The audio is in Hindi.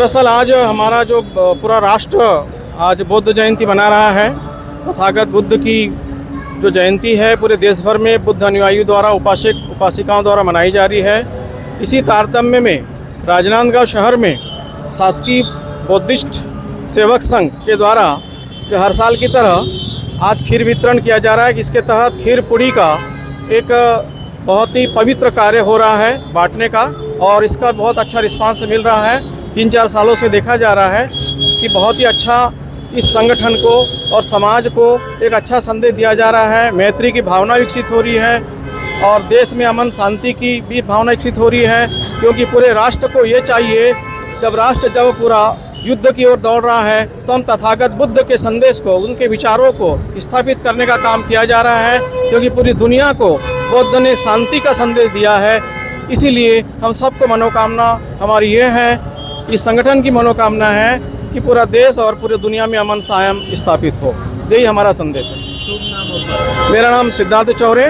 दरअसल आज हमारा जो पूरा राष्ट्र आज बुद्ध जयंती मना रहा है। तथागत बुद्ध की जो जयंती है पूरे देश भर में बुद्ध अनुयायियों द्वारा उपासक उपासिकाओं द्वारा मनाई जा रही है। इसी तारतम्य में राजनांदगांव शहर में शासकीय बौद्धिस्ट सेवक संघ के द्वारा जो हर साल की तरह आज खीर वितरण किया जा रहा है, जिसके तहत खीर पूड़ी का एक बहुत ही पवित्र कार्य हो रहा है बांटने का, और इसका बहुत अच्छा रिस्पांस मिल रहा है। 3-4 सालों से देखा जा रहा है कि बहुत ही अच्छा इस संगठन को और समाज को एक अच्छा संदेश दिया जा रहा है। मैत्री की भावना विकसित हो रही है और देश में अमन शांति की भी भावना विकसित हो रही है, क्योंकि पूरे राष्ट्र को ये चाहिए, जब पूरा युद्ध की ओर दौड़ रहा है तो हम तथागत बुद्ध के संदेश को, उनके विचारों को स्थापित करने का काम किया जा रहा है, क्योंकि पूरी दुनिया को बुद्ध ने शांति का संदेश दिया है। इसीलिए हम सबको मनोकामना हमारी ये है, इस संगठन की मनोकामना है कि पूरा देश और पूरी दुनिया में अमन कायम स्थापित हो। यही हमारा संदेश है। मेरा नाम सिद्धार्थ चौरे।